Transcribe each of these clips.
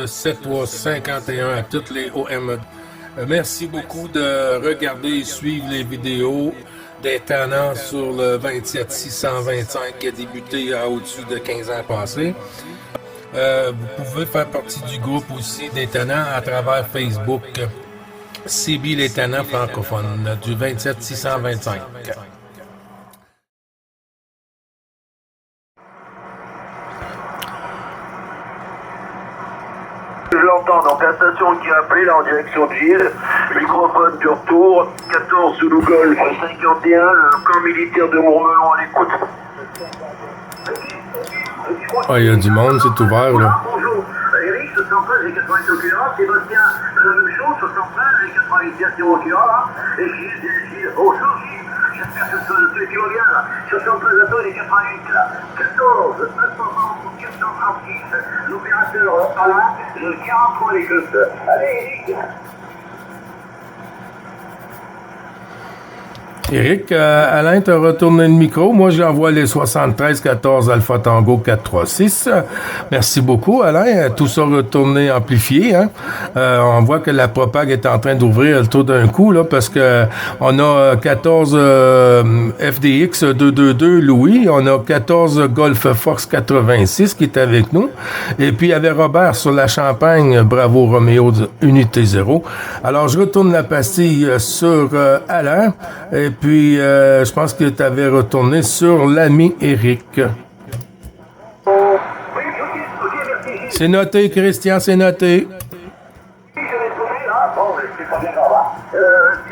7351 à toutes les OM. Merci beaucoup de regarder et suivre les vidéos des tannants sur le 27625 qui a débuté à au-dessus de 15 ans passés. Vous pouvez faire partie du groupe aussi des tannants à travers Facebook. CB les tannants francophones du 27625. Je l'entends, donc la station qui a appelé là en direction de Gilles, microphone du retour, 14 Zulu Golf 51, le camp militaire de Mourmelon à l'écoute. Il y a du monde, c'est ouvert là. Bonjour, Eric, 73 et 88 km, Sébastien, la même chose, 73 et 88 km, et Gilles, bonjour Gilles, j'espère que tu vas bien là, 73 et 88 là, 14, 436, l'opérateur Alain, le 43 les côtes. Allez Eric. Éric, Alain t'a retourné le micro. Moi, j'envoie les 73 14 Alpha Tango 436. Merci beaucoup, Alain. Tout ça retourné amplifié. Hein? On voit que la propague est en train d'ouvrir tout d'un coup, là, parce que on a 14 FDX 222 Louis. On a 14 Golf Fox 86 qui est avec nous. Et puis, il y avait Robert sur la Champagne. Bravo Roméo Unité 0. Alors, je retourne la pastille sur Alain. Et puis, je pense que tu avais retourné sur l'ami Éric. C'est noté, Christian, c'est noté. Je vais trouver là, bon, c'est pas bien grave.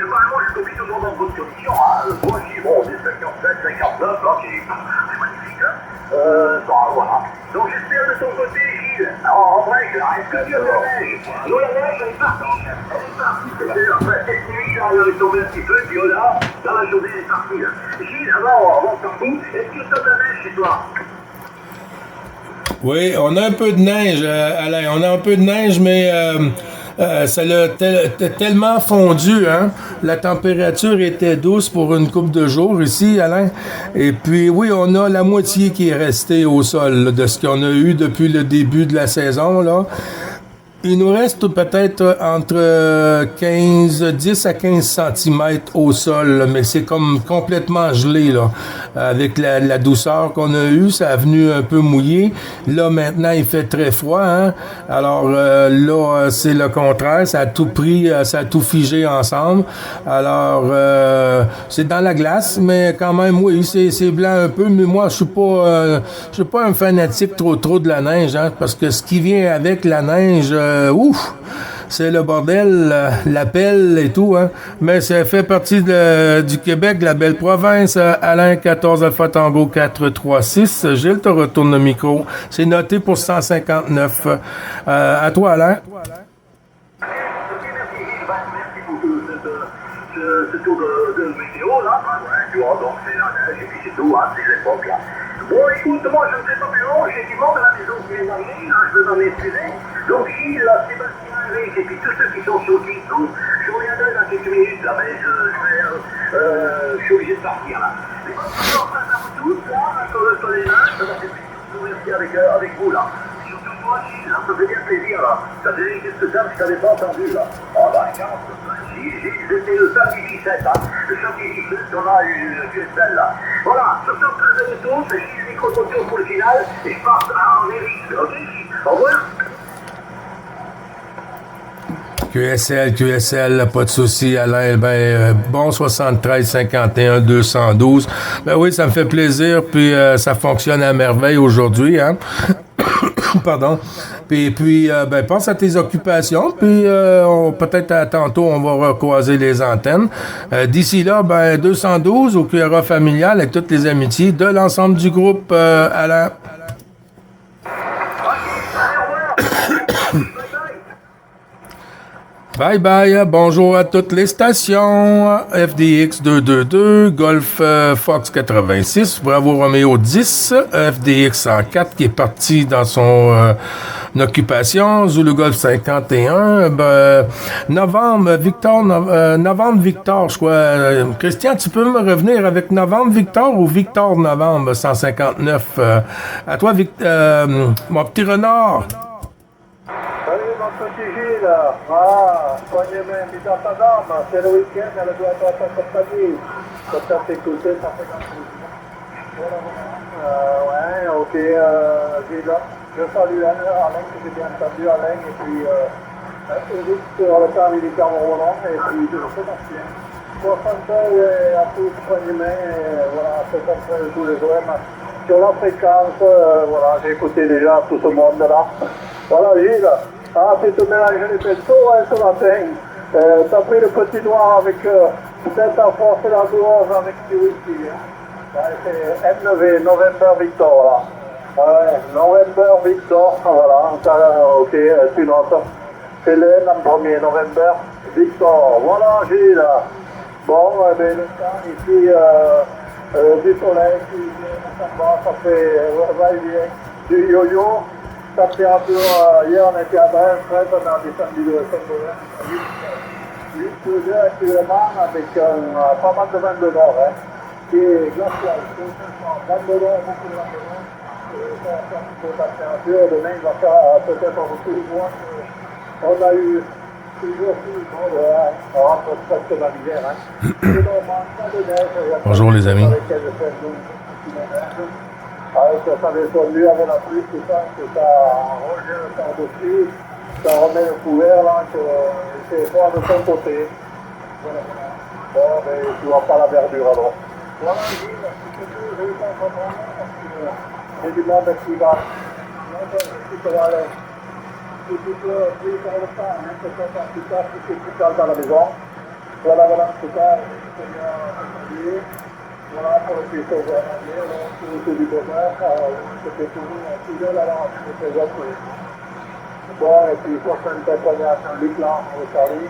Normalement, je suis toujours dans de bonnes conditions. Moi, je dis, bon, des 57, 59, là, c'est magnifique. Voilà. Donc, j'espère de ton côté, Gilles, en vrai, est-ce que tu as de la neige? Nous, la neige, elle est partie. Elle est partie. Après, cette nuit, là, elle est tombée un petit peu, puis là, dans la journée, elle est partie. Là. Gilles, avant de partir, est-ce que tu as de la neige chez toi? Oui, on a un peu de neige, Alain. On a un peu de neige, mais ça l'a tellement fondu, hein. La température était douce pour une couple de jours ici, Alain. Et puis, oui, on a la moitié qui est restée au sol là, de ce qu'on a eu depuis le début de la saison, là. Il nous reste peut-être entre 10 à 15 cm au sol, mais c'est comme complètement gelé, là. Avec la douceur qu'on a eue, ça a venu un peu mouiller. Là, maintenant, il fait très froid, hein. Alors, là, c'est le contraire. Ça a tout pris, ça a tout figé ensemble. Alors, c'est dans la glace, mais quand même, oui, c'est blanc un peu, mais moi, je suis pas un fanatique trop de la neige, hein, parce que ce qui vient avec la neige, ouf, c'est le bordel, la pelle et tout, hein. Mais ça fait partie du Québec, la belle province. Alain 14 Alpha Tango 436. Gilles te retourne le micro. C'est noté pour 159. À toi, Alain. Merci beaucoup ce tour de vidéo là. Tu vois, donc c'est la neige et puis c'est tout, hein, c'est l'époque là. Bon, écoute, moi je ne fais pas plus long, j'ai du monde à la maison qui vient d'arriver, je veux m'en excuser. Donc Gilles, Sébastien, Eric et puis tous ceux qui sont sur le YouTube, je reviendrai dans quelques minutes là, mais je suis obligé de partir là. Mais bon, on passe à vous tous là, sur les mains, ça va faire plaisir de vous remercier avec vous là. Surtout toi Gilles, ça fait bien plaisir là. Ça faisait quelques temps que je t'avais pas entendu là. Oh bah regarde, Gilles, c'était le samedi 17, hein. Le samedi 17, on a eu une belle là. Voilà, sur ce de retour, c'est Gilles micro pour le final, et je passe à Eric. Ok, au revoir. QSL, pas de souci, Alain. Bon 73 51 212. Ben oui, ça me fait plaisir, puis ça fonctionne à merveille aujourd'hui, hein. Pardon. Puis pense à tes occupations, puis peut-être tantôt, on va recroiser les antennes. D'ici là, 212 au QRA familial avec toutes les amitiés de l'ensemble du groupe, Alain. Bye bye, bonjour à toutes les stations. FDX 222, Golf Fox 86, Bravo Roméo 10, FDX 104 qui est parti dans son occupation, Zulu Golf 51, Novembre Victor, je crois. Christian, tu peux me revenir avec Novembre Victor ou Victor Novembre 159? À toi, mon petit renard. Salut mon petit Gilles, voilà, soigne-moi, invite à ta dame, c'est le week-end, elle doit être à ta compagnie. Quand t'as t'écouté, ça fait grand plaisir. Voilà, ouais, ok, Gilles, je salue Alain, que j'ai bien entendu, Alain, et puis Eric sur le temps militaire Roland, et puis de Sébastien. 60 et à tous, soigne-moi, et voilà, c'est comme ça tous les jours. Sur la fréquence, voilà, j'ai écouté déjà tout ce monde-là. Voilà, Gilles. Ah, tu te mélanges les pinceaux hein, ce matin. T'as pris le petit noir avec peut-être à force la dose avec du whisky. Hein. Ouais, c'est NV, November Victor, là. Ouais, November Victor, voilà. Ok, tu notes. C'est le N en premier, November Victor. Voilà, Gilles. Bon, ben, le temps ici, du soleil qui vient, ça fait va-et-vient du yo-yo. Température, hier on était à 13, on a descendu de 5 8 degrés actuellement avec pas mal de vent de nord, hein, qui est glacial. Vent de nord, beaucoup de vent de nord. Ça va faire une bonne température. Demain, il va faire peut-être beaucoup de moins. On a eu toujours plus de monde, on rentre presque dans l'hiver. Hein. Bonjour les amis. Ça avait fondu avant la pluie, tout ça, que ça rejette par-dessus, ça remet le couvert là, que c'est fort de son côté. Voilà. Bon, mais tu vois pas la verdure alors. Voilà, Gilles, c'est tout, j'ai eu ton comprendre, parce que j'ai du monde qui va. Non, je peux aller. Si tu peux plus faire le temps, hein, que ça soit plus tard, si c'est plus tard dans la maison. Voilà, en tout cas, c'est bien entendu. Voilà, pour le puisse journalier, c'est du bonheur, c'était toujours un fidèle à la présence. Bon, et puis 60 première à Saint-Luc, là, on le salue.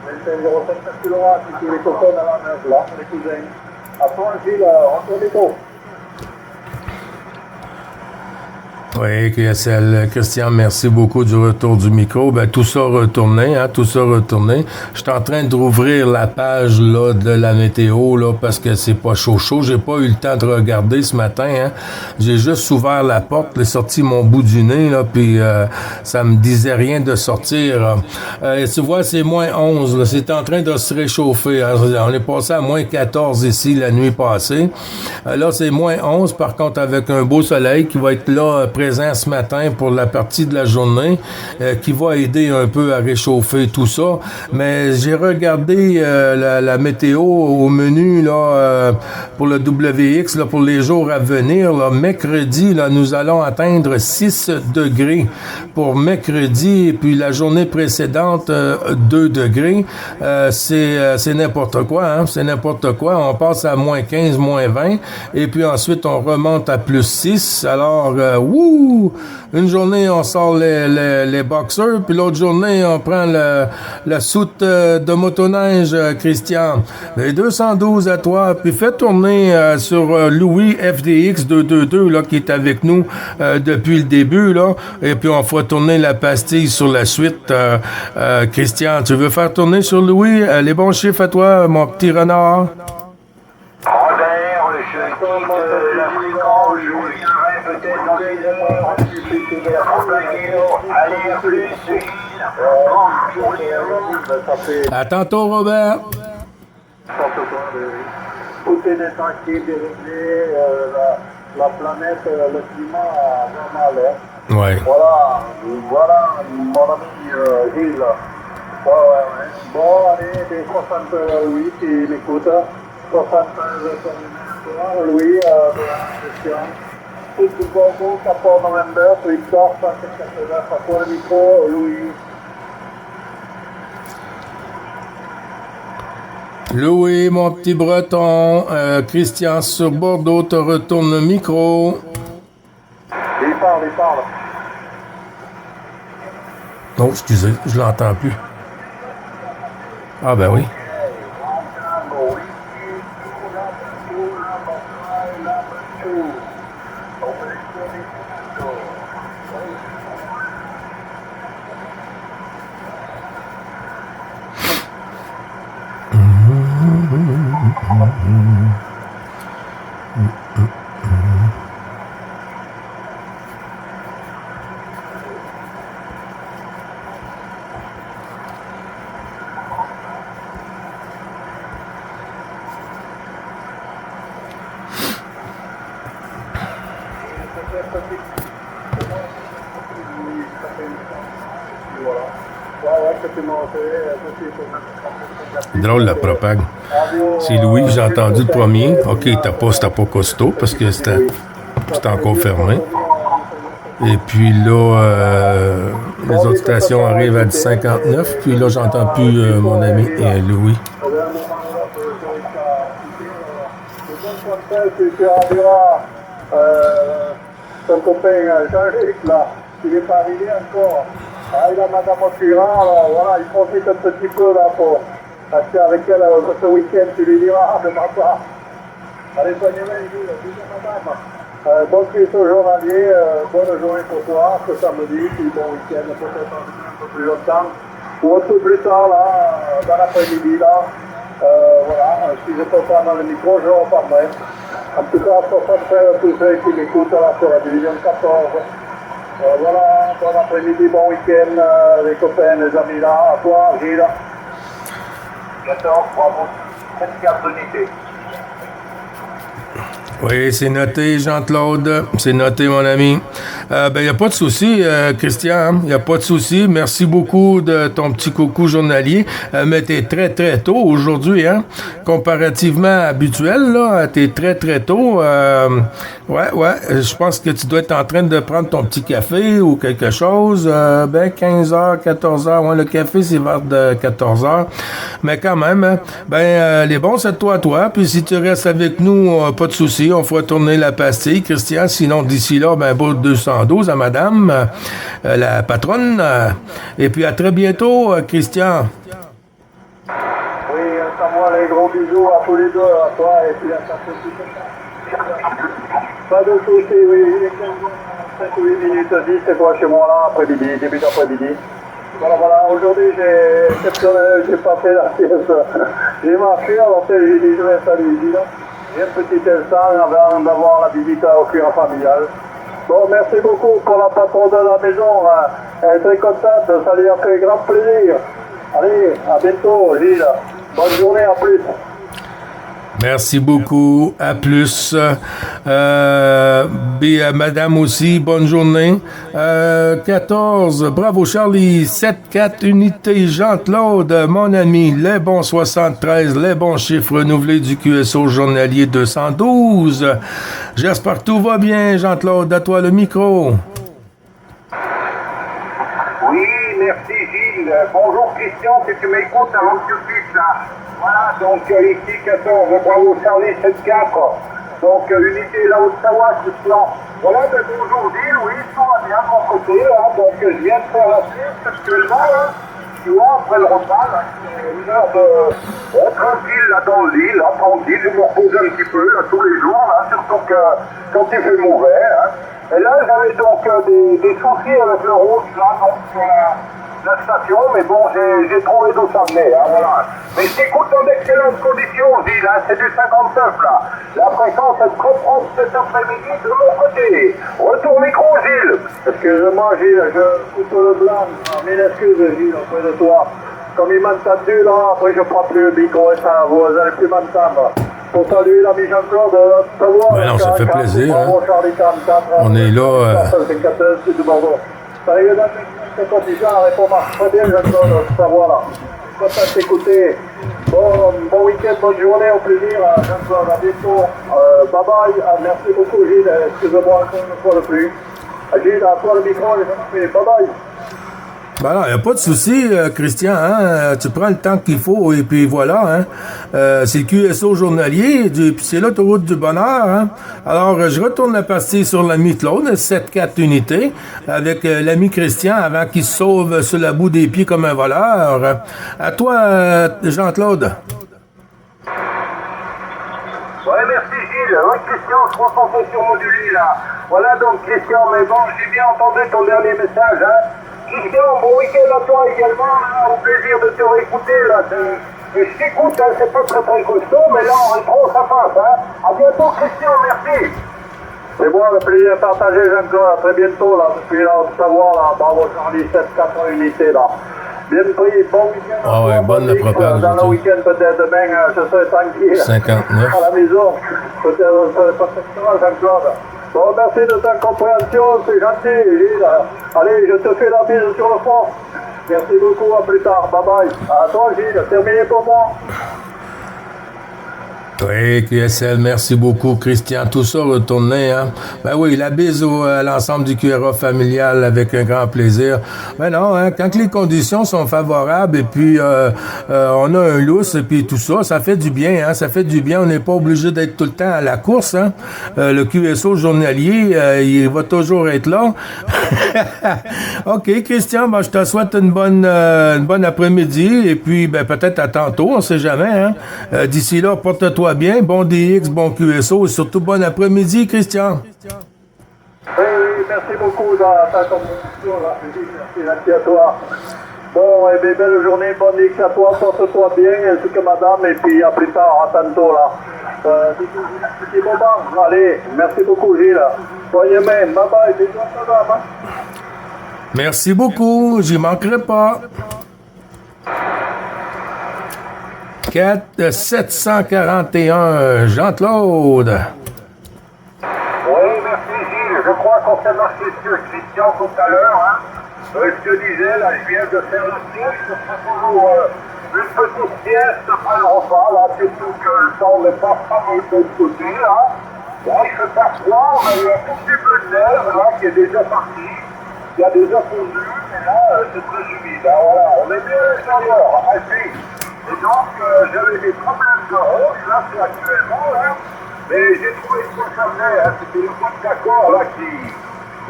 25,07 kg, si tu les cocottes à la neige, là, les cousins. À toi, Gilles, on tourne les taux. Oui, Christian, merci beaucoup du retour du micro. Ben, tout ça retourné, hein, tout ça retourné. Je suis en train de rouvrir la page, là, de la météo, là, parce que c'est pas chaud. J'ai pas eu le temps de regarder ce matin, hein. J'ai juste ouvert la porte, j'ai sorti mon bout du nez, là, puis ça me disait rien de sortir. Tu vois, c'est moins 11, là. C'est en train de se réchauffer, hein. On est passé à moins 14 ici la nuit passée. Là, c'est moins 11, par contre, avec un beau soleil qui va être là, présent ce matin pour la partie de la journée qui va aider un peu à réchauffer tout ça. Mais j'ai regardé la météo au menu là pour le WX là, pour les jours à venir. Là, mercredi, là, nous allons atteindre 6 degrés pour mercredi et puis la journée précédente 2 degrés. C'est n'importe quoi. Hein? C'est n'importe quoi. On passe à moins 15, moins 20 et puis ensuite on remonte à plus 6. Alors, une journée, on sort les boxers, puis l'autre journée, on prend la soute de motoneige, Christian. Les 212 à toi, puis fais tourner sur Louis FDX 222, là, qui est avec nous depuis le début, là, et puis on fera tourner la pastille sur la suite. Christian, tu veux faire tourner sur Louis? Les bons chiffres à toi, mon petit renard? Robert, je quitte la fréquence, je reviendrai peut-être dans une heure. Allez, à plus, bonne journée à vous. À tantôt, Robert. Tout est tranquille, déréglé, la planète, le climat a vraiment l'air. Ouais. Voilà, mon ami Gilles. Ouais. Bon, allez, des 68, il m'écoute. 73 Louis, question. Tout le Congo, Capot November, Victor, 180, Paco le micro, Louis. Louis, mon petit breton, Christian sur Bordeaux te retourne le micro. Il parle. Non, excusez, je l'entends plus. Ah ben oui. voilà. Ouais, que tu m'as fait, Drôle la propague. C'est Louis que j'ai entendu le premier. OK, c'était pas costaud parce que c'était encore fermé. Et puis là, les autres stations arrivent à 10,59. Puis là, j'entends plus mon ami Louis. Tu enverras ton copain Jean-Luc, là, il n'est pas arrivé encore. Ah, il a Madame Otura, alors voilà, il profite un petit peu là pour rester avec elle ce week-end, tu lui diras de ma part. Allez, soignez-moi, bisous madame. Bon Christ au journalier, bonne journée pour toi, ce samedi, puis bon week-end, peut-être un peu plus longtemps. Ou un peu plus tard, là, dans l'après-midi, là. Voilà, si je peux pas dans le micro, je reparlerai. En tout cas, pour faire tous ceux qui m'écoutent là sur la division 14. Voilà, bon après-midi, bon week-end, les copains, les amis là, à toi, Gilles. 14, bravo, 34 unités. Oui, c'est noté, Jean-Claude. C'est noté, mon ami. Il n'y a pas de souci, Christian. Il n'y a pas de souci. Merci beaucoup de ton petit coucou journalier. Mais t'es très, très tôt aujourd'hui, hein? Comparativement habituel, là, t'es très, très tôt. Ouais. Je pense que tu dois être en train de prendre ton petit café ou quelque chose. 15h, 14h. Ouais, le café, c'est vers de 14h. Mais quand même, hein, les bons, c'est de toi. Puis si tu restes avec nous, pas de souci. On fera tourner la pastille, Christian. Sinon, d'ici là, beau 212 à madame, la patronne. Et puis, à très bientôt, Christian. Oui, envoie les gros bisous à tous les deux, à toi et puis à ta petite. Pas de souci, oui. Il est 5 ou 8 minutes 10, c'est toi chez moi là, après-midi, début d'après-midi. Voilà, aujourd'hui j'ai pas fait la sieste. J'ai marché, alors j'ai dit je vais installer ici là. J'ai un petit instant avant d'avoir la visite au cuir familial. Bon, merci beaucoup pour la patronne de la maison. Elle est très contente, ça lui a fait grand plaisir. Allez, à bientôt, Gilles. Bonne journée, à plus. Merci beaucoup. À plus. Madame aussi, bonne journée. 14, bravo Charlie. 7-4 unités Jean-Claude, mon ami. Les bons 73, les bons chiffres renouvelés du QSO journalier 212. J'espère que tout va bien, Jean-Claude. À toi le micro. Oui, merci Gilles. Bonjour Christian, si tu m'écoutes avant que tu quittes là. Voilà, donc ici 14, bravo Charlie 7-4. Donc unité la Haute-Savoie, ce plan. Voilà, bonjour Gilles, oui, tout va bien de mon côté. Hein, donc je viens de faire la sieste actuellement, hein, tu vois, après le repas, là, une heure de tranquille là dans le lit, là, tranquille, je me repose un petit peu là, tous les jours, là, surtout que quand il fait mauvais. Hein. Et là, j'avais donc des soucis avec le rouge, là, donc sur la station, mais bon, j'ai trouvé d'où ça venait, hein, voilà. Mais je t'écoute dans d'excellentes conditions, Gilles, hein, c'est du 59, là. La fréquence est trop propre cet après-midi de mon côté. Retour micro, Gilles. Excuse-moi, Gilles, je coupe le blanc. Mille excuses, Gilles, auprès de toi. Comme il m'a entendu, là, après je prends plus le micro et ça, vous allez plus m'entendre. Pour saluer l'ami Jean-Claude, Non, ça fait plaisir. Hein. On est là. Salut, cette condition répond très bien, Jean-Claude, savoir là. Content de t'écouter. Bon week-end, bonne journée, au plaisir, Jean-Claude, à bientôt. Bye bye, merci beaucoup, Gilles, excusez-moi encore une fois de plus. Gilles, à toi le micro, bye bye. Ben non, il n'y a pas de souci, Christian. Hein? Tu prends le temps qu'il faut et puis voilà. Hein? C'est le QSO journalier, puis c'est l'autoroute du bonheur. Hein? Alors, je retourne la pastille sur l'ami Claude, 7-4 unités, avec l'ami Christian avant qu'il se sauve sur la bout des pieds comme un voleur. À toi, Jean-Claude. Ouais, merci Gilles. Oui, Christian, je crois qu'on est sur modulé là. Voilà donc Christian, mais bon, j'ai bien entendu ton dernier message. Hein? Christian, bon week-end à toi également, hein, au plaisir de te réécouter là. Et je t'écoute, hein, c'est pas très très costaud, mais là en rétro ça passe. Hein. À bientôt Christian, merci. C'est bon, le plaisir partagé Jean-Claude, à très bientôt là, depuis là, de savoir là, bravo Charlie, 7-4 unités là. Bien pris, bon week-end. Ah ouais, bonne la propagande. Dans le week-end peut-être demain, je serai tranquille. 59. À la maison, peut-être on serait pas très Jean-Claude. Bon, merci de ta compréhension, c'est gentil, Gilles. Allez, je te fais la bise sur le fond. Merci beaucoup, à plus tard. Bye bye. À toi, Gilles, terminé pour moi. Oui, QSL, merci beaucoup, Christian. Tout ça retourné, hein? Ben oui, la bise à l'ensemble du QRA familial avec un grand plaisir. Ben non, hein, quand les conditions sont favorables et puis on a un lousse et puis tout ça, ça fait du bien, hein? Ça fait du bien. On n'est pas obligé d'être tout le temps à la course, hein? Le QSO journalier, il va toujours être là. OK, Christian, ben, je te souhaite une bonne après-midi et puis ben, peut-être à tantôt, on sait jamais, hein? D'ici là, porte-toi bien, bon DX, bon QSO et surtout bon après-midi, Christian. Oui, merci beaucoup dans ta contribution, là. Merci à toi. Bon, et bien, belle journée, bonne DX à toi, porte-toi bien, ainsi que madame, et puis à plus tard, à tantôt, là. Petit moment, allez, merci beaucoup, Gilles. Soyez bien, bye bye, bisous à madame. Merci beaucoup, j'y manquerai pas. 741, Jean-Claude. Oui, merci Gilles. Je crois qu'on s'est marqué sur Christian tout à l'heure. Hein. Je te disais, là, je viens de faire une sieste. C'est toujours une petite sieste après le repas, là, surtout que le temps n'est pas fameux de l'autre côté. Hein. Là, il fait pas froid, mais il y a un tout petit peu de neige là, qui est déjà parti. Il y a déjà fondu, mais là, c'est très humide. Hein, voilà. On est bien à l'extérieur, assis. Et donc, j'avais des problèmes de rouge, là, c'est actuellement, là. Mais j'ai trouvé ce que ça venait, hein. C'était le point d'accord, là, qui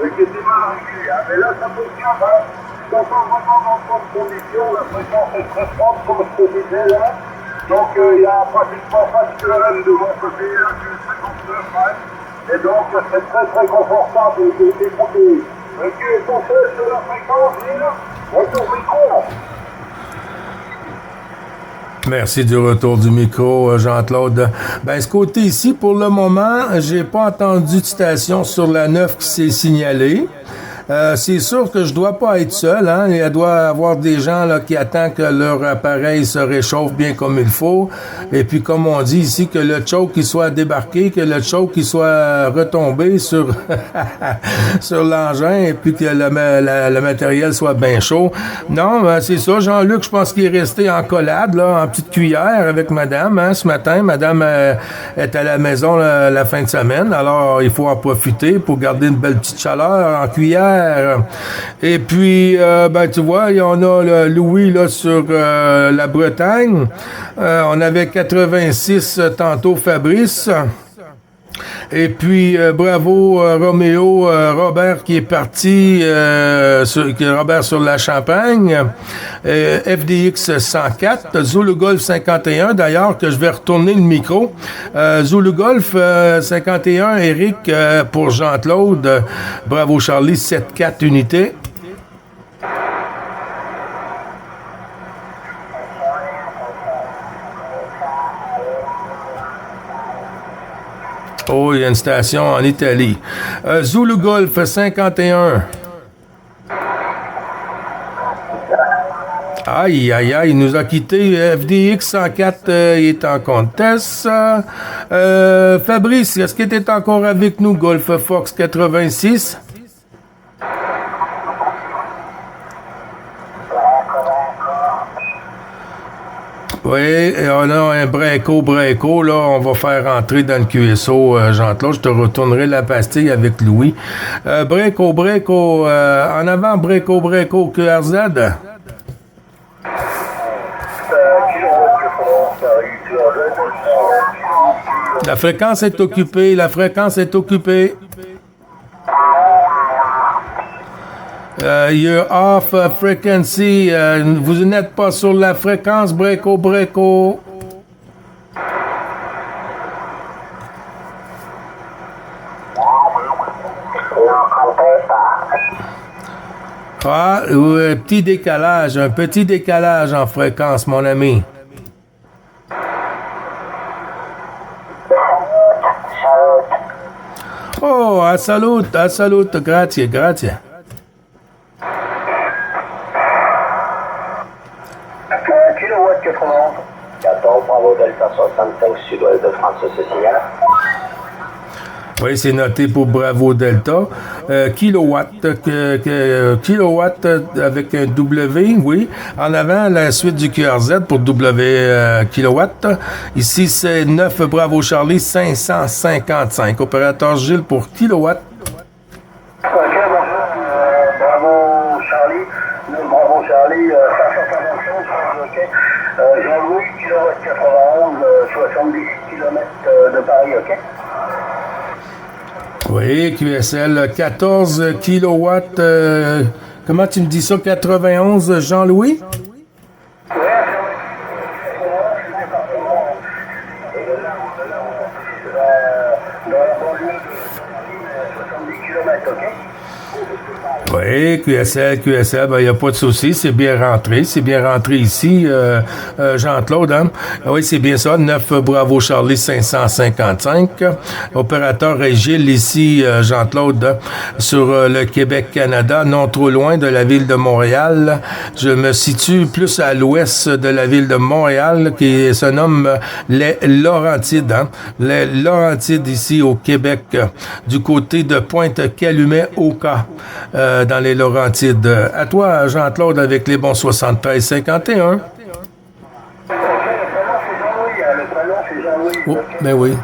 était mal réglé, hein. Mais là, ça fonctionne, hein. C'est encore vraiment dans de bonnes conditions. La fréquence est très propre, comme je te disais, là. Donc, il y a pratiquement pas de QRM de mon côté, là, du 59, hein. Et donc, c'est très, très confortable d'écouter. Ok, qu'on fait sur la fréquence, là. Retour micro. Merci du retour du micro, Jean-Claude. Ben, ce côté ici, pour le moment, j'ai pas entendu de station sur la 9 qui s'est signalée. C'est sûr que je dois pas être seul, hein. Il doit y avoir des gens là qui attendent que leur appareil se réchauffe bien comme il faut. Et puis, comme on dit ici, que le choke qui soit débarqué, que le choke qui soit retombé sur sur l'engin et puis que le matériel soit bien chaud. Non, ben, c'est ça. Jean-Luc, je pense qu'il est resté en collade, là, en petite cuillère avec madame, hein, ce matin. Madame est à la maison la fin de semaine. Alors, il faut en profiter pour garder une belle petite chaleur en cuillère. Et puis, ben, tu vois, il y en a Louis là, sur la Bretagne. On avait 86 tantôt Fabrice. Et puis, bravo Roméo, Robert qui est parti, Robert sur la Champagne, FDX 104, Zulu Golf 51, d'ailleurs, que je vais retourner le micro. Zulu Golf 51, Eric pour Jean-Claude, bravo Charlie, 7-4 unités. Oh, il y a une station en Italie. Zulu Golf 51. Aïe, aïe, aïe, il nous a quitté. FDX 104, il est en contest. Fabrice, est-ce que tu es encore avec nous? Golf Fox 86. Oui, et on a un breako, là, on va faire rentrer dans le QSO, Jean-Claude, je te retournerai la pastille avec Louis. Breako, en avant, breako, QRZ. La fréquence est occupée, You're off frequency. Vous n'êtes pas sur la fréquence. Breako. Ah, un petit décalage en fréquence, mon ami. Oh, a salute, grazie. Kilowatt 91. 14, bravo, Delta 65, sud-ouest de France, ce signal. Oui, c'est noté pour Bravo Delta. kilowatt, kilowatt avec un W, oui. En avant, la suite du QRZ pour W kilowatt. Ici, c'est 9 Bravo Charlie 555. Opérateur Gilles pour kilowatt. Ok, Bravo Charlie, 545, ok. Jean-Louis, kilowatt 91, 70 km de Paris, ok. Oui, QSL 14 kilowatts. Comment tu me dis ça? 91, Jean-Louis? Oui, QSL, ben, il n'y a pas de souci, c'est bien rentré ici, Jean-Claude, hein? Oui, c'est bien ça, 9 Bravo Charlie 555. Opérateur est Gilles ici, Jean-Claude, sur le Québec-Canada, non trop loin de la ville de Montréal. Je me situe plus à l'ouest de la ville de Montréal, qui se nomme les Laurentides, hein? Les Laurentides ici au Québec, du côté de Pointe-Calumet-Oka. Dans les Laurentides. À toi, Jean-Claude, avec les bons 73-51. Oh, ben oui.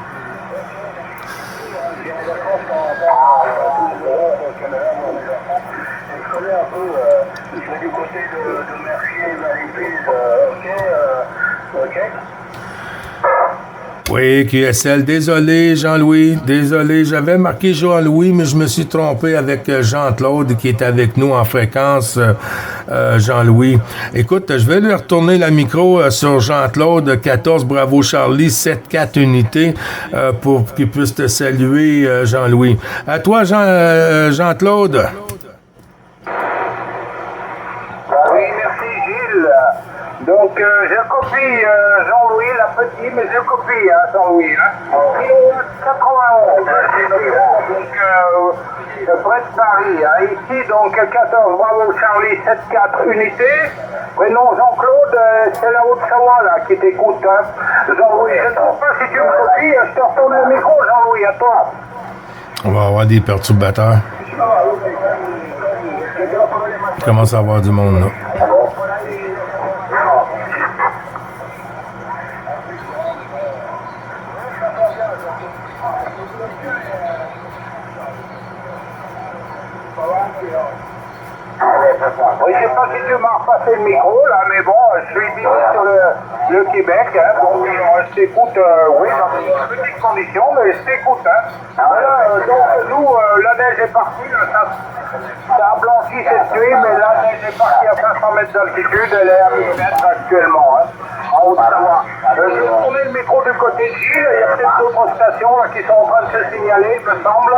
Oui, QSL. Désolé, Jean-Louis. Désolé. J'avais marqué Jean-Louis, mais je me suis trompé avec Jean-Claude qui est avec nous en fréquence, Jean-Louis. Écoute, je vais lui retourner la micro sur Jean-Claude, 14 Bravo Charlie, 7-4 unités, pour qu'il puisse te saluer, Jean-Louis. À toi, Jean-Claude. Oui, merci Gilles. Donc, je copie Jean-Louis, la petite, mais je copie Jean-Louis. Kilowatt 91, donc près de Paris. Ici, donc 14 Bravo Charlie 7-4 unités. Prénom Jean-Claude, c'est la Haute-Savoie là qui t'écoute. Jean-Louis, je ne trouve pas si tu me copies, je te retourne le micro, Jean-Louis, à toi. On va avoir des perturbateurs. Il commence à avoir du monde là. Oui, je sais pas si tu m'as repassé le micro, là, mais bon, je suis venu sur le Québec, hein, donc je t'écoute, oui, dans de petites conditions, mais je t'écoute, hein. Voilà, donc nous, la neige est partie, là, ça a blanchi cette nuit, mais la neige est partie à 500 mètres d'altitude, elle est à 1000 mètres actuellement, hein, en Haute-Savoie. Je vais tourner le micro du côté de Gilles, il y a peut-être d'autres stations là, qui sont en train de se signaler, il me semble,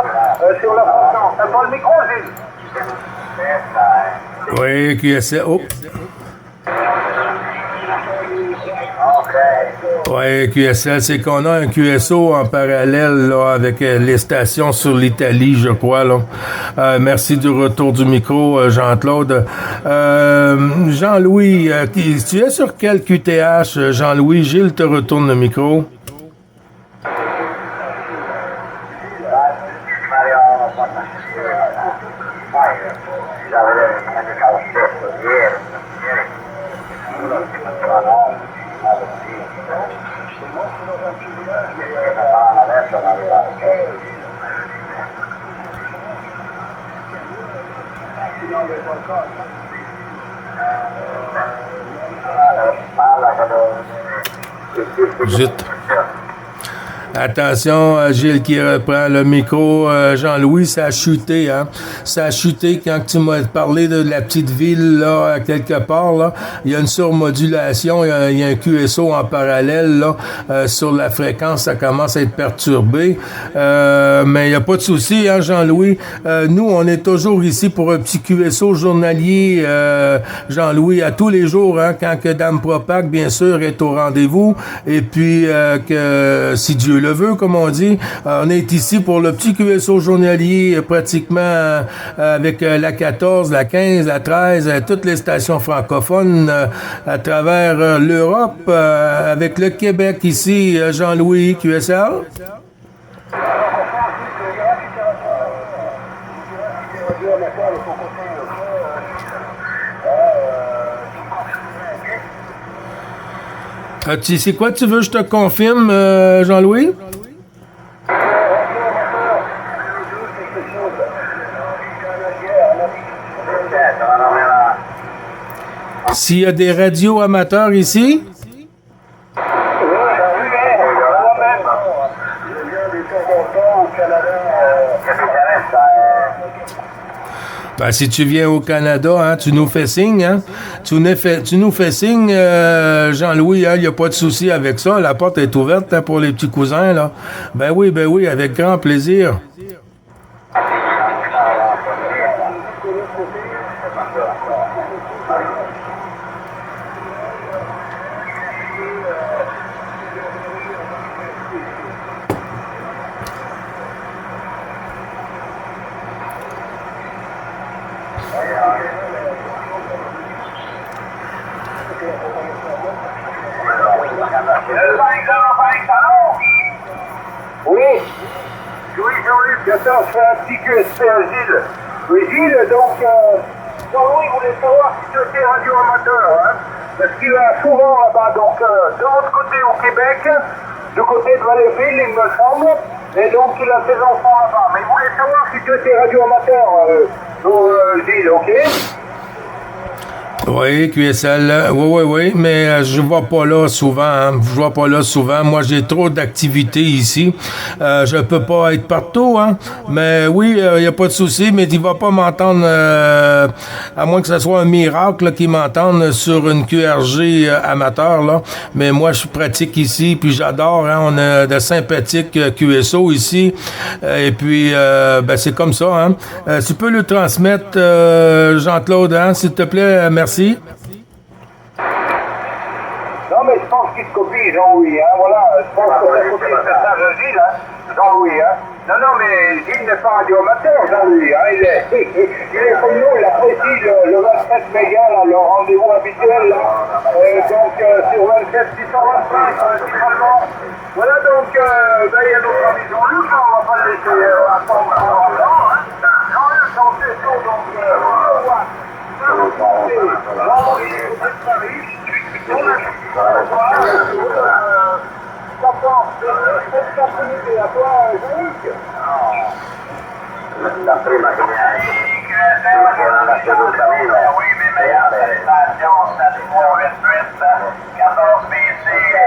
sur la fréquence. T'as pas le micro, Gilles? Oui, QSL. Oh. Oui, QSL, c'est qu'on a un QSO en parallèle là, avec les stations sur l'Italie, je crois. Là. Merci du retour du micro, Jean-Claude. Jean-Louis, tu es sur quel QTH, Jean-Louis? Gilles te retourne le micro. Zut. Attention, Gilles qui reprend le micro. Jean-Louis, ça a chuté, hein? Ça a chuté quand tu m'as parlé de la petite ville, là, quelque part, là. Il y a une surmodulation, il y a un QSO en parallèle, là, sur la fréquence, ça commence à être perturbé. Mais il n'y a pas de souci, hein, Jean-Louis? Nous, on est toujours ici pour un petit QSO journalier, Jean-Louis, à tous les jours, hein, quand que Dame Propac, bien sûr, est au rendez-vous. Et puis, que si Dieu le veut, comme on dit. On est ici pour le petit QSO journalier, pratiquement avec la 14, la 15, la 13, toutes les stations francophones à travers l'Europe, avec le Québec ici, Jean-Louis, QSL. C'est quoi tu veux que je te confirme, Jean-Louis? S'il y a des radios amateurs ici? Ben, si tu viens au Canada, hein, tu nous fais signe. Hein? Tu nous fais signe, Jean-Louis, il n'y a pas de souci avec ça. La porte est ouverte hein, pour les petits cousins. Là. Ben oui, avec grand plaisir. Oui. Oui, Jean-Luc, attends, je fais un petit QSP à Gilles. Oui, Gilles, donc, Jean-Louis voulait savoir si tu étais radio-amateur, hein, parce qu'il va souvent là-bas, donc, de l'autre côté au Québec, du côté de Valleyfield, il me semble, et donc il a ses enfants là-bas. Mais il voulait savoir si tu étais radio-amateur, Gilles, ok? Oui, QSL. Oui, mais je ne vais pas là souvent. Hein. Je ne vais pas là souvent. Moi, j'ai trop d'activités ici. Je ne peux pas être partout. Hein. Mais oui, il n'y a pas de souci, mais il ne va pas m'entendre, à moins que ce soit un miracle là, qu'il m'entende sur une QRG amateur. Là. Mais moi, je pratique ici, puis j'adore. Hein. On a de sympathiques QSO ici. Et puis, ben, c'est comme ça. Hein. Tu peux le transmettre, Jean-Claude, hein, s'il te plaît. Merci. Non, mais je pense qu'il te copie, Jean-Louis, hein, voilà. Je pense que tu copie le message de Gilles, hein, Jean-Louis, hein. Non, mais Gilles n'est pas radio-amateur, Jean-Louis, hein. Il est comme nous, il apprécie le 27 mégas, là, le rendez-vous habituel, là. Donc, sur 27 625, principalement. Voilà, donc, ben, il y a notre ami Jean-Luc, là, on va pas le laisser attendre longtemps, hein. Jean-Luc, on fait chaud, donc, La prima che mi hai che non ha ceduta meno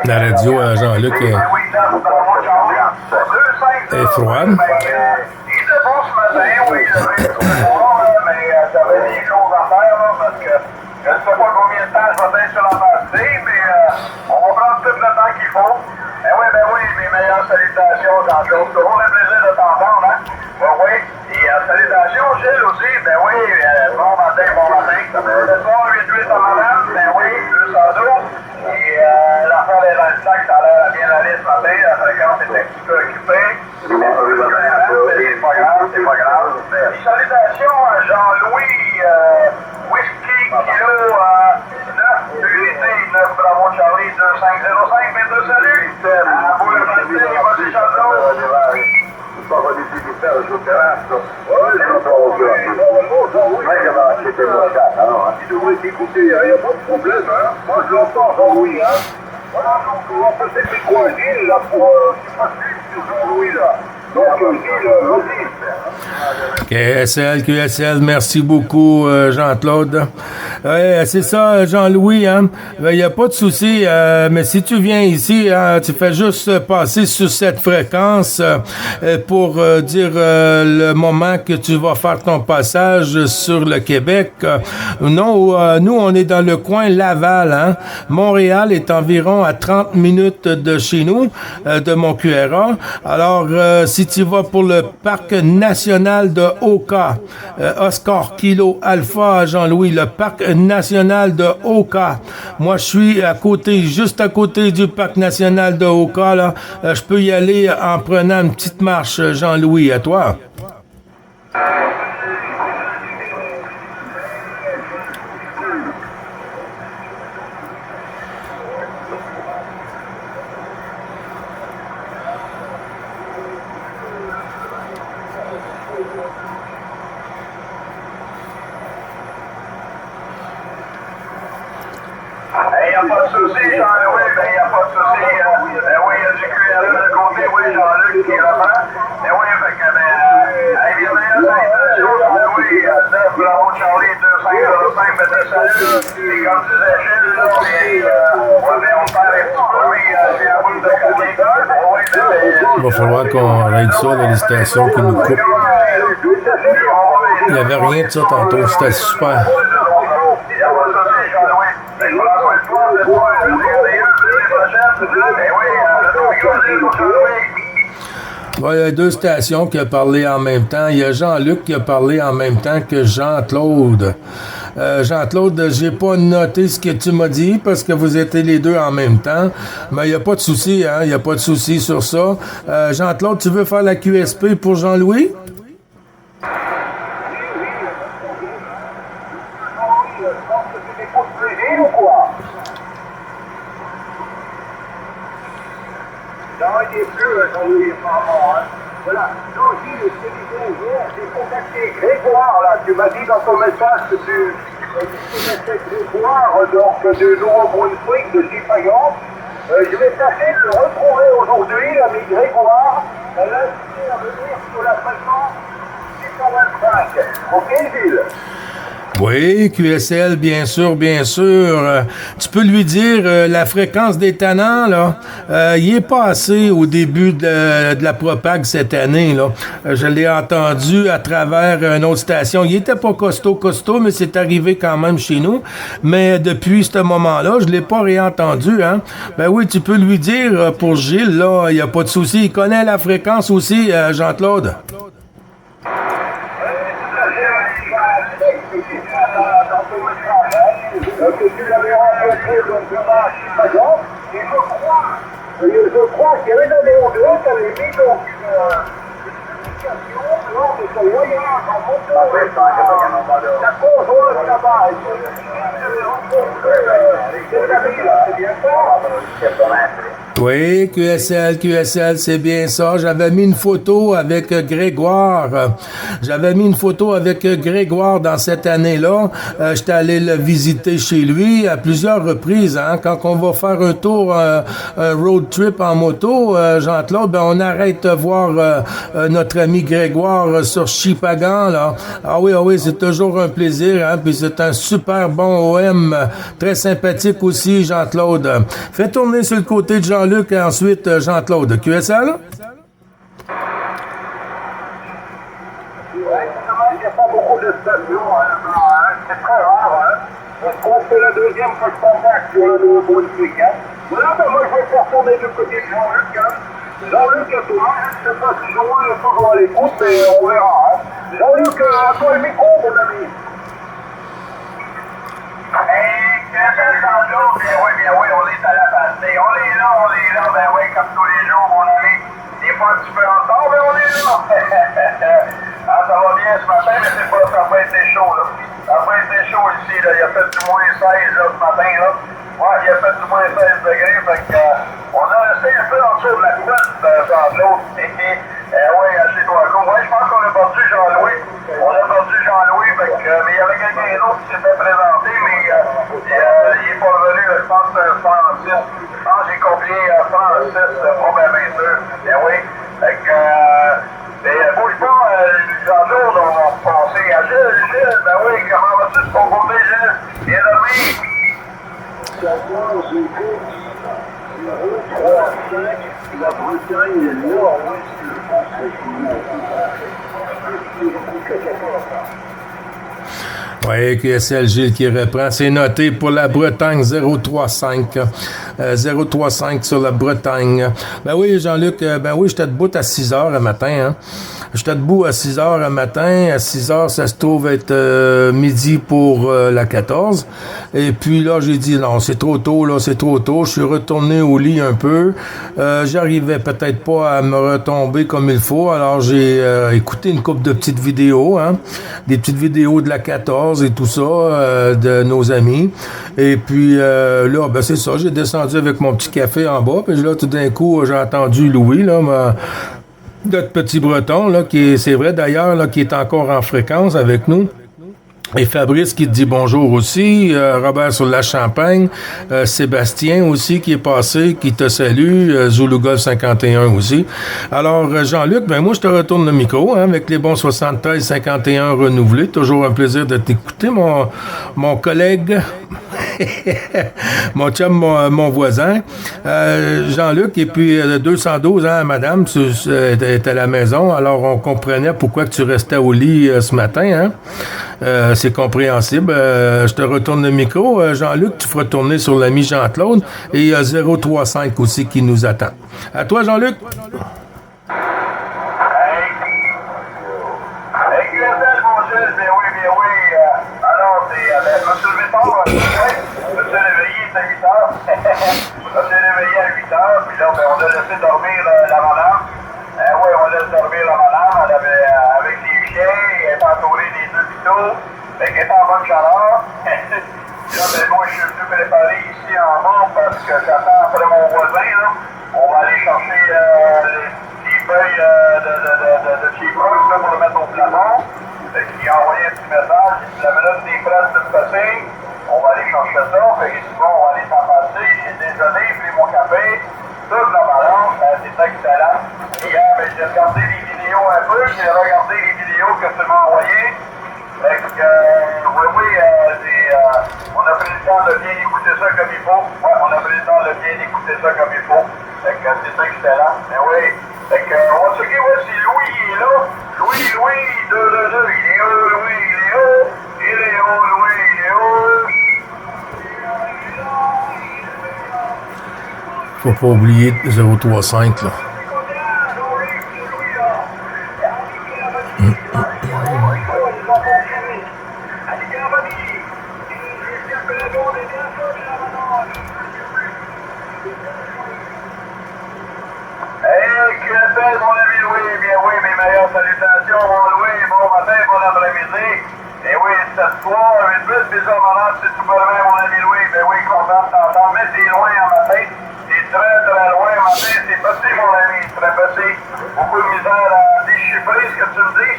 La radio à Jean-Luc est froide. Je ne sais pas combien de temps je vais être sur la partie, mais on va prendre tout le temps qu'il faut. Ben oui, mes meilleures salutations, Jean-Claude. Toujours un plaisir de t'entendre, hein? Oui. Et salutations, Gilles aussi. Ben oui, bon matin. Le soir, 8-8 à madame. Ben oui, 212. Et l'affaire des 25, ça a l'air à bien aller ce matin. La fréquence est un petit peu occupée. C'est pas grave. Salutations à Jean-Louis. Whisky kilo 9 unité 9 Bravo Charlie 2505, mes deux saluts. Vous le passez, vas-y Jean-Claude. Un po' di civiltà sul terrazzo, non trovo più non è che va a accettare l'oscata, no? Tu dovresti écouter, il n'y a pas de problème, hein? Moi je l'entends, Jean-Louis, hein? Voilà, donc on va passer mes coins Gilles, là, pour passer sur Jean-Louis, là. Donc Gilles, vas-y. QSL, merci beaucoup, Jean-Claude. C'est ça, Jean-Louis, hein. Il n'y a pas de souci, mais si tu viens ici, hein, tu fais juste passer sur cette fréquence pour dire le moment que tu vas faire ton passage sur le Québec. Non, nous, on est dans le coin Laval, hein. Montréal est environ à 30 minutes de chez nous, de mon QRA. Alors, si tu vas pour le parc national de Oka, Oscar Kilo Alpha, Jean-Louis, le parc national de Oka. Moi, je suis à côté, juste à côté du parc national de Oka, là. Je peux y aller en prenant une petite marche, Jean-Louis. À toi. Il n'y a pas de souci, Jean-Louis. il n'y a pas de souci. Oui, il y a du QRE de côté, oui, Jean-Luc qui reprend. Mais oui, fait que, évidemment, oui, 9, Bravo Charlie, 2505, mais salut. Et comme disait Gilles, là, on perd un petit peu, oui, c'est à bout de coquille. Il va falloir qu'on règle ça, là, les stations qui nous coupent. Il n'y avait rien de ça tantôt, c'était super. Bon, il y a deux stations qui ont parlé en même temps. Il y a Jean-Luc qui a parlé en même temps que Jean-Claude. Jean-Claude, j'ai pas noté ce que tu m'as dit parce que vous étiez les deux en même temps. Mais il n'y a pas de souci, hein? Il n'y a pas de souci sur ça. Jean-Claude, tu veux faire la QSP pour Jean-Louis? Non, il n'est plus, Jean-Louis, il est pas mort, hein. Voilà. Non, Gilles, ce que je disais hier, j'ai contacté Grégoire, là. Tu m'as dit dans ton message que tu connaissais Grégoire, donc, de Nouveau-Brunswick, de Chipagan. Je vais tâcher de le retrouver aujourd'hui, l'ami Grégoire. Elle a insisté à venir sur la fréquence 625. Ok, Gilles? Oui, QSL, bien sûr, bien sûr. Tu peux lui dire la fréquence des tannants, là. Il est passé au début de la propague cette année, là. Je l'ai entendu à travers une autre station. Il était pas costaud, mais c'est arrivé quand même chez nous. Mais depuis ce moment-là, je l'ai pas réentendu, hein. Ben oui, tu peux lui dire pour Gilles, là, il n'y a pas de souci. Il connaît la fréquence aussi, Jean-Claude. Que tu l'avais rencontré donc demain à Chipagan, et je crois qu'il y avait une année ou deux, tu avais mis donc une indication lors de son voyage en moto. D'accord, je vois là-bas, et tu avais rencontré des amis là, c'est bien ça? Oui, QSL, c'est bien ça. J'avais mis une photo avec Grégoire. Dans cette année-là. J'étais allé le visiter chez lui à plusieurs reprises. Hein. Quand on va faire un tour, un road trip en moto, Jean-Claude, ben on arrête de voir notre ami Grégoire sur Chipagan. Là. Ah oui, c'est toujours un plaisir. Hein. Puis c'est un super bon OM, très sympathique aussi, Jean-Claude. Fais tourner sur le côté de Jean-Luc et ensuite Jean-Claude. QSL? Il n'y a pas beaucoup de stations, hein. C'est très rare. Hein. Je crois que c'est la deuxième que je contacte sur le Nouveau-Brunswick. Hein. Voilà, ben moi je vais faire tourner du côté de Jean-Luc. Hein. Jean-Luc et toi, je ne sais pas si Jean-Luc est toujours à l'écoute, mais on verra. Hein. Jean-Luc, à toi le micro, mon ami. Bien oui, on est à la passée. On est là, ben oui, comme tous les jours, mon ami. Des fois un petit peu en retard, mais on est là. Ça va bien ce matin, mais ça n'a pas été chaud, là. Ça n'a pas été chaud ici, là. Il a fait du moins 16, là, ce matin, là. Ouais, il a fait du moins 16 degrés, fait que, on a resté un peu en dessous de la couette, Jean-Claude. Oui, chez toi, ouais, je pense qu'on a perdu Jean-Louis. Fait que, mais il y avait quelqu'un d'autre qui s'était présenté, mais il est pas revenu, je pense, Francis. Je pense que j'ai copié Francis, probablement sûr. Oui. Fait que, bouge pas, Jean-Claude, on va passer à Gilles, ben oui, comment vas-tu de ton côté, Gilles? Bien dormi? D'accord, j'écoute. 3, 5, la Bretagne est là, oui, Oui, QSL Gilles qui reprend. C'est noté pour la Bretagne 035. 035 sur la Bretagne. Ben oui, Jean-Luc, ben oui, j'étais debout à 6 heures le matin. Hein. J'étais debout à 6 heures le matin. À 6 heures, ça se trouve être midi pour la 14. Et puis là, j'ai dit non, c'est trop tôt, là, c'est trop tôt. Je suis retourné au lit un peu. J'arrivais peut-être pas à me retomber comme il faut. Alors, j'ai écouté une couple de petites vidéos, hein. Des petites vidéos de la 14 et tout ça, de nos amis. Et puis là, ben c'est ça, j'ai descendu avec mon petit café en bas. Puis là, tout d'un coup, j'ai entendu Louis, là, notre petit breton, là, qui est, c'est vrai d'ailleurs, là, qui est encore en fréquence avec nous. Et Fabrice qui te dit bonjour aussi, Robert sur la Champagne, Sébastien aussi qui est passé, qui te salue, Zulu Golf 51 aussi. Alors Jean-Luc, ben moi je te retourne le micro avec les bons 73-51 renouvelés. Toujours un plaisir de t'écouter, mon collègue, mon chum, mon voisin. Jean-Luc, et puis 212 ans, madame, tu est à la maison, alors on comprenait pourquoi que tu restais au lit ce matin, c'est compréhensible. Je te retourne le micro. Jean-Luc, tu feras tourner sur l'ami Jean-Claude. Et il y a 035 aussi qui nous attend. À toi, Jean-Luc. Hey, QSL, mon Gilles, bien oui. Alors, c'est Monsieur le Métard, je me suis réveillé, c'est 8 heures. Je me suis réveillé à 8 heures, puis là, ben, on a laissé dormir la madame. Oui, on laisse dormir la madame. Elle avait, avec les chiens, elle est entourée des 2 pitos. Fait qu'elle est en bonne chaleur. Puis là, ben, moi, je suis venu préparer ici en bas parce que j'attends après mon voisin, là. On va aller chercher les feuilles de chez Brooks là, pour le mettre au plafond. Fait qu'il a envoyé un petit message. Il dit, la minute des presse de se passer, on va aller chercher ça. Fait que sinon, on va aller s'en passer. J'ai déjeuné, pris mon café. Toute la balance, c'est excellent. Hier, ben, j'ai regardé les vidéos un peu. J'ai regardé les vidéos que tu m'as envoyées. Fait que, oui, on a pris le temps de bien écouter ça comme il faut. Ouais, on a pris le temps de bien écouter ça comme il faut. Fait que c'est excellent. Mais oui. Fait que, on va checker, ouais, si Louis il est là. Louis, 222. Il est où, Louis? Il est où? Il est où, Louis? Il est où? Faut pas oublier 035, là. QSL, mon ami Louis, bien oui, mes meilleures salutations, mon Louis, bon matin, bon après-midi. Et oui, cette soir, une belle bizarre malade, c'est tout bonnement, mon ami Louis. Ben oui, content de t'entendre, mais c'est loin en matin. C'est très loin en matin, c'est petit, mon ami, très petit. Beaucoup de misère à déchiffrer ce que tu me dis.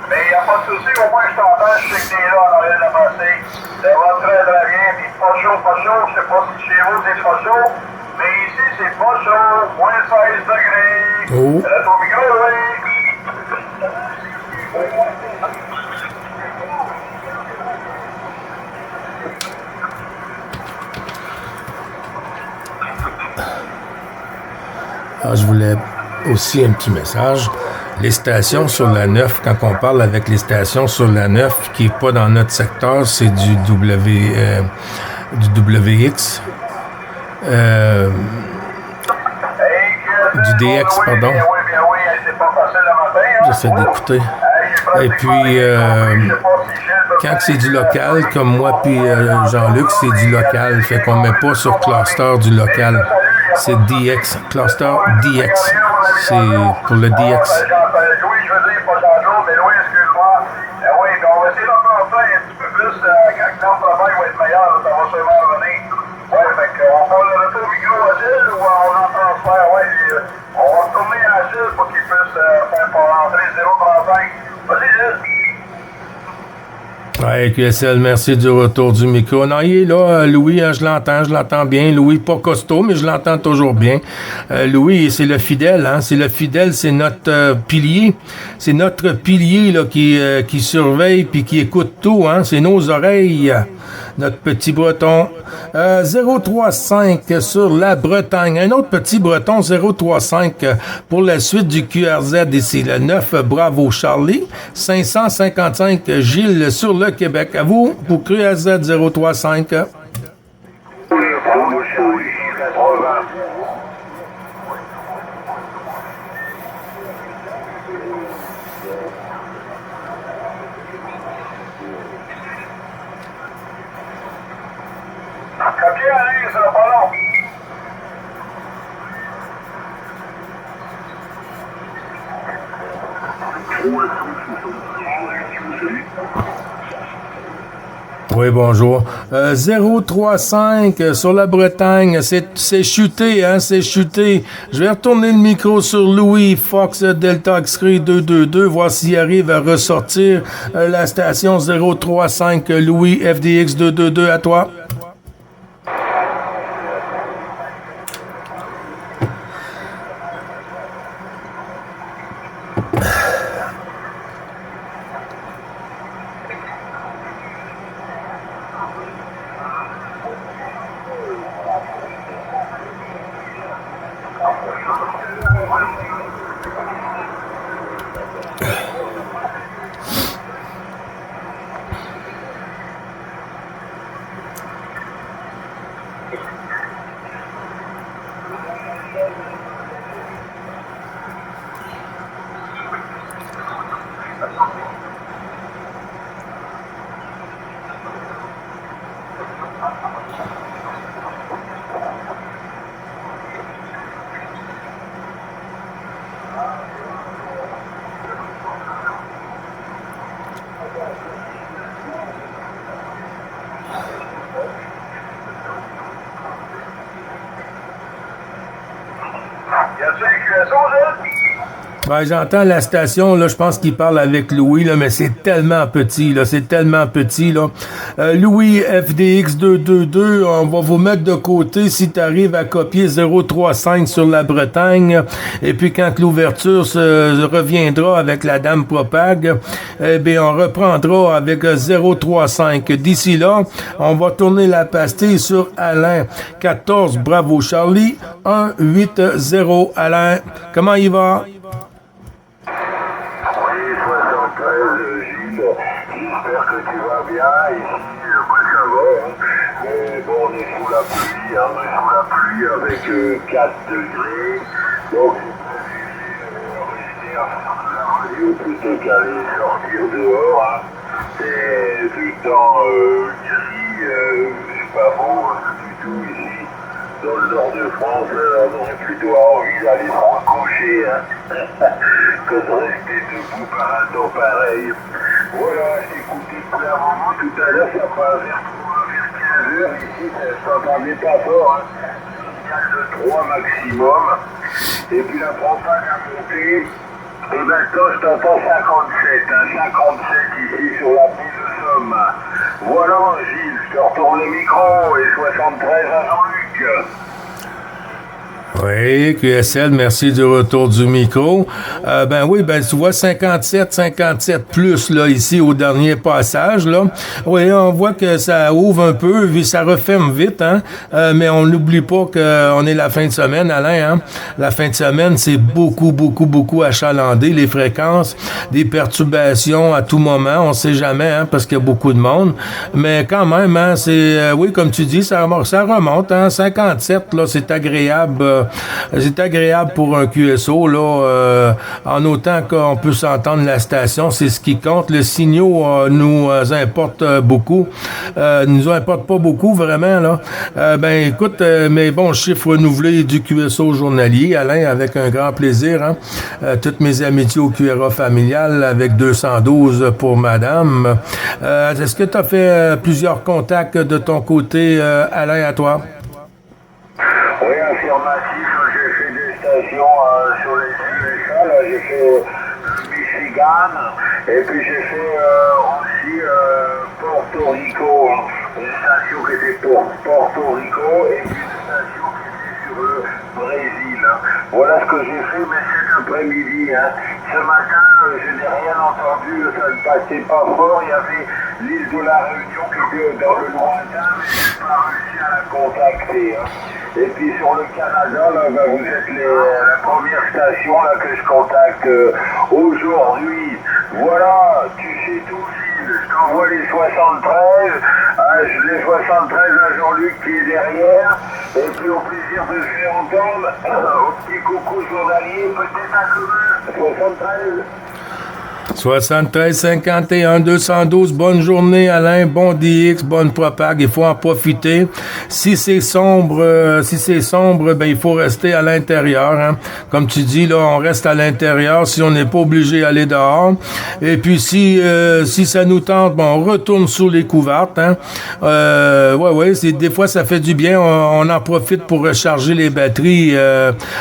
Mais il n'y a pas de souci, au moins je t'entends, je sais que t'es là en arrière de la passée. Ça va très bien, puis pas chaud, je sais pas si chez vous c'est pas chaud. Mais ici, c'est pas chaud, moins 16 degrés. Oh. Là, ton micro, oui. Ah, je voulais aussi un petit message. Les stations sur la 9, quand on parle avec les stations sur la 9, qui n'est pas dans notre secteur, c'est du WX. Du DX, pardon. J'essaie d'écouter. Et puis, quand c'est du local, comme moi puis Jean-Luc, c'est du local. Fait qu'on met pas sur cluster du local. C'est DX, cluster DX. C'est pour le DX. Louis, je veux dire, pas Jean-Claude, mais Louis, excuse-moi. Oui, mais on va essayer d'en faire ça un petit peu plus quand notre travail va être meilleur, ça va sûrement revenir. Oui, fait qu'on va le retour au micro à Gilles ou on en transfère, oui, on va retourner à Gilles pour qu'il puisse faire pour rentrer 035. Vas-y, Gilles. Ouais, QSL, merci du retour du micro. Non, il est là, Louis, je l'entends bien. Louis, pas costaud, mais je l'entends toujours bien. Louis, c'est le fidèle, c'est le fidèle, c'est notre pilier. C'est notre pilier là qui surveille puis qui écoute tout, c'est nos oreilles. Notre petit breton. 035 sur la Bretagne. Un autre petit breton, 035 pour la suite du QRZ ici. Le 9, Bravo Charlie. 555, Gilles sur le Québec. À vous, pour QRZ 035. Copier Alain, ça va pas long. Oui, bonjour. 035 sur la Bretagne, c'est chuté, hein, c'est chuté. Je vais retourner le micro sur Louis Fox Delta X-Ray 222, voir s'il arrive à ressortir la station 035 Louis FDX 222. À toi. Ben, j'entends la station, là, je pense qu'il parle avec Louis, là, mais c'est tellement petit, là, c'est tellement petit, là. Louis FDX 222, on va vous mettre de côté si tu arrives à copier 035 sur la Bretagne, et puis quand l'ouverture se reviendra avec la dame Propag, eh bien, on reprendra avec 035. D'ici là, on va tourner la pastille sur Alain. 14, bravo Charlie, 180, Alain. Comment il va? J'espère que tu vas bien. Ici, moi ça va. Mais bon, on est sous la pluie. On est sous la pluie avec 4 degrés. Donc, j'ai préféré rester à faire de la radio plutôt qu'aller sortir dehors. C'est du temps gris, c'est pas beau du tout ici. Dans le nord de France, on aurait plutôt envie d'aller se recoucher que de rester debout par un temps pareil. Voilà, j'ai écouté plein de moments tout à l'heure, ça passe vers 15 heures, ici ça s'entendait pas fort, signal de 3 maximum, et puis la propagande a monté, et maintenant je t'entends 57, 57 ici sur la pile de Somme. Voilà Gilles, je te retourne le micro, et 73 à Jean-Luc. Oui, QSL, merci du retour du micro. Ben oui, ben tu vois 57 plus là ici au dernier passage là. Oui, on voit que ça ouvre un peu, ça referme vite, hein. Mais on n'oublie pas qu'on est la fin de semaine, Alain. Hein? La fin de semaine, c'est beaucoup achalandé, les fréquences, des perturbations à tout moment. On sait jamais, hein, parce qu'il y a beaucoup de monde. Mais quand même, hein, c'est oui, comme tu dis, ça remonte. Hein, 57 là, c'est agréable. C'est agréable pour un QSO, là, en autant qu'on peut s'entendre la station, c'est ce qui compte. Le signal nous importe beaucoup. Nous importe pas beaucoup, vraiment, là. Ben, écoute, mais bon, chiffre renouvelé du QSO journalier, Alain, avec un grand plaisir, hein. Toutes mes amitiés au QRA familial, avec 212 pour madame. Est-ce que tu as fait plusieurs contacts de ton côté, Alain, à toi? Oui, affirmatif, j'ai fait des stations sur les USA, là, j'ai fait Michigan, et puis j'ai fait aussi Porto Rico, une station qui était pour Porto Rico, et puis une station qui était sur le Brésil. Voilà ce que j'ai fait, mais cet après-midi, hein. Ce matin, je n'ai rien entendu, ça ne passait pas fort, il y avait l'île de la Réunion qui était dans le lointain, mais je n'ai pas réussi à la contacter. Hein. Et puis sur le Canada, là, ben, vous êtes la première station là, que je contacte aujourd'hui. Voilà, tu sais tout, Gilles. Je t'envoie les 73, les 73 à Jean-Luc qui est derrière. Et puis au plaisir de se faire entendre, au petit coucou journalier, peut-être à commun, 73. 73 51 212. Bonne journée, Alain. Bon DX, bonne propag. Il faut en profiter. Si c'est sombre, ben il faut rester à l'intérieur. Hein. Comme tu dis, là, on reste à l'intérieur si on n'est pas obligé d'aller dehors. Et puis si ça nous tente, bon, on retourne sous les couvertes. Hein. Ouais, des fois ça fait du bien. On en profite pour recharger les batteries.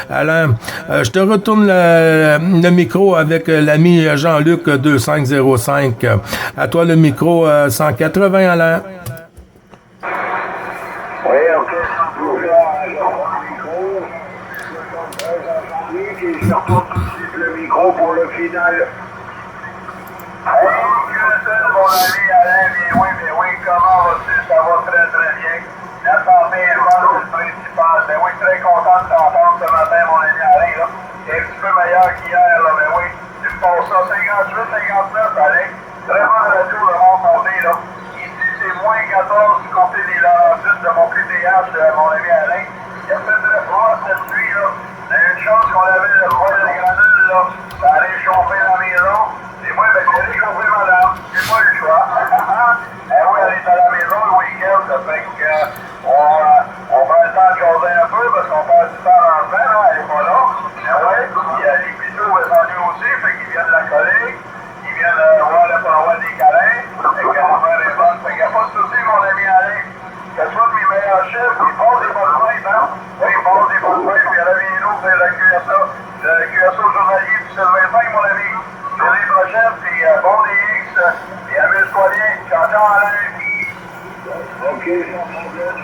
Alain, je te retourne le micro avec l'ami Jean-Luc 2505. À toi le micro 180, Alain. Oui, ok, je retourne tout de suite le micro pour le final. Mon ami Alain, mais oui, comment vas-tu? Ça va très très bien. La santé est bonne, c'est le principal. Ben oui, très content de t'entendre ce matin, mon ami Alain. Là. C'est un petit peu meilleur qu'hier, là, mais oui. Tu me passes ça 58, 59, Alain. Très bonne radio de mon côté, là. Ici, c'est moins 14 du côté des Laurentides de mon PTH, mon ami Alain. Il a fait très froid cette nuit, là. On a eu une chance qu'on avait le froid de granule, là. Ça allait chauffer la maison. Et moi, ben, j'ai réchauffé madame. J'ai pas eu le choix. Eh oui, elle est à la maison le week-end, ça fait que on prend le temps de jaser un peu parce qu'on passe du temps dans le bain, hein, elle est pas là. Eh oui, puis les pitous sont venus aussi, fait qu'ils viennent la coller, ils viennent voir le parois des câlins, fait que la mère est bonne. Fait qu'il n'y a pas de souci, mon ami Alain. Que soit de mes meilleurs chefs, ils font des bonnes fêtes, hein? Oui, ils font des bonnes fêtes, puis reviens-nous, c'est le QSO journalier du Sylvain 5, mon ami. L'année prochaine, puis bon DX, et amuse-toi bien. Ciao, ciao, Alain. Ok, sans problème.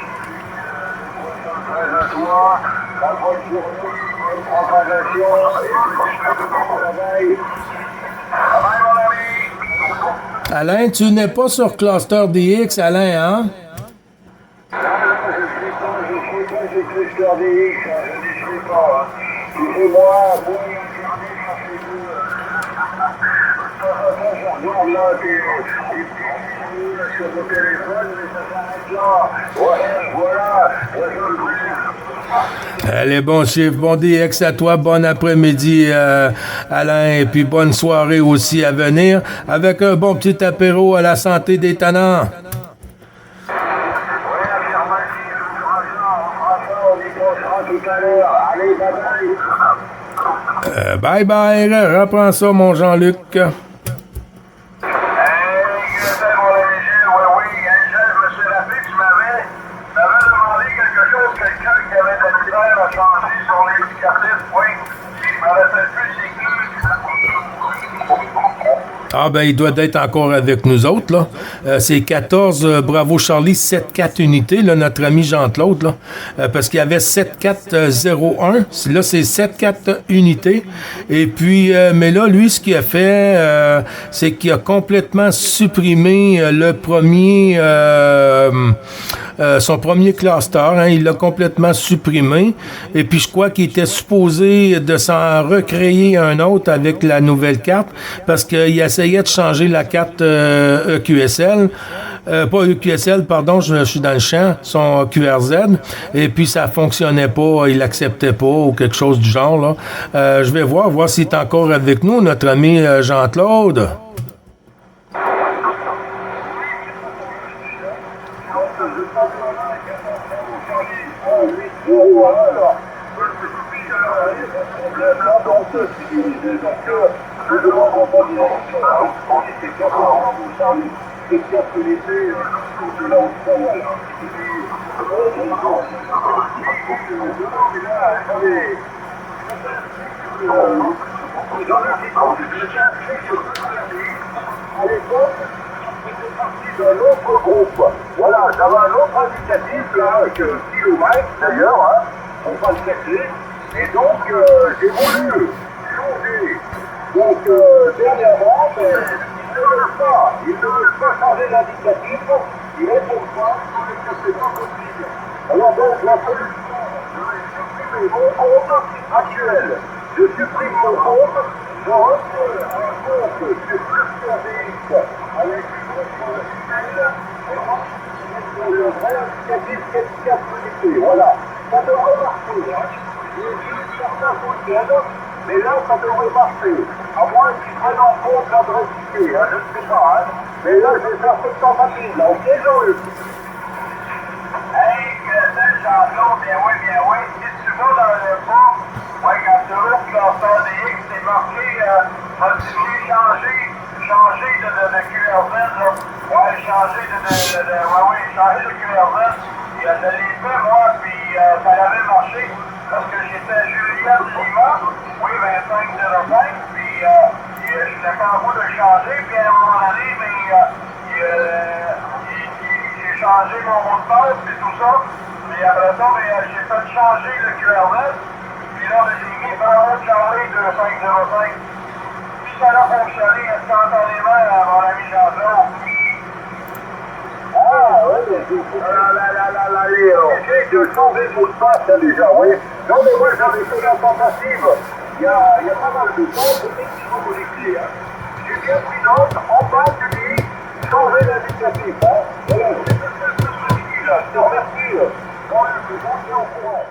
Très à toi. La bonne journée, bonne propagation, et puis bon travail. Bye bye, mon ami. Alain, tu n'es pas sur Cluster DX, Alain, hein? Non, je suis pas sur Cluster DX, je n'y suis pas. Tu sais, moi, je regarde là des petits vidéos sur mon téléphone, mais ça s'arrête là. Ouais, voilà, Allez, bon chiffre, bon DX à toi, bon après-midi Alain, et puis bonne soirée aussi à venir, avec un bon petit apéro à la santé des tannants. Bye bye, reprends ça mon Jean-Luc. Ah ben il doit être encore avec nous autres là. C'est 14 Bravo Charlie 74 unités là, notre ami Jean-Claude là, parce qu'il y avait 7401, là c'est 74 unités. Et puis mais là lui ce qu'il a fait c'est qu'il a complètement supprimé le premier son premier cluster, hein, il l'a complètement supprimé. Et puis je crois qu'il était supposé de s'en recréer un autre avec la nouvelle carte parce qu'il essayait de changer la carte EQSL. Pas EQSL, pardon, je suis dans le champ, son QRZ. Et puis ça fonctionnait pas, il acceptait pas ou quelque chose du genre. Là. Je vais voir s'il est encore avec nous, notre ami Jean-Claude. Voilà, j'avais un autre indicatif là, que kilomètre d'ailleurs, hein, on va le calculer. Et donc, j'ai voulu changer. Donc, dernièrement, mais ils ne veulent pas changer l'indicatif. Ils ne répondent pas, que c'est pas possible. Alors donc, la solution, je vais supprimer mon compte actuel. Je supprime mon compte, je refais un compte sur Cluster DX avec une autre email. Le vrai indicatif 4 unités, voilà. Ça devrait marcher, hein. Et je vais faire ça pour le week-end. Mais là, ça devrait marcher. À moins qu'ils prennent en compte l'adresse IP, hein, je ne sais pas. Hein. Mais là, je vais faire cette tentative, là. Ok, Jean-Luc? Hey, Jean-Claude, bien oui. Si tu vas dans le bas, ouais, quand tu ouvres classeur DX, c'est marqué modifier, changer de QRZ, là. Ouais, changer changer de QRZ. Et je l'ai fait, moi, puis ça avait marché. Parce que j'étais Juliette Lima, oui, 2505, puis je n'étais pas en bout de changer, puis à un moment donné, j'ai changé mon mot de passe et tout ça, mais après ça, j'ai fait changer le QRZ, puis là, j'ai mis Bravo Charlie 2505, puis ça a fonctionné instantanément avant la mise en place. Ah, oui, j'ai changé de mot de passe, là, déjà, oui. Non, mais moi, j'avais fait la tentative. Il y a pas mal de temps, peut-être qu'il faut modifier. Hein. J'ai bien pris note, en bas, tu dis, changer l'indicatif. Hein. Voilà, c'est ce que je te dis, là. Je te remercie. Bon, je suis au courant.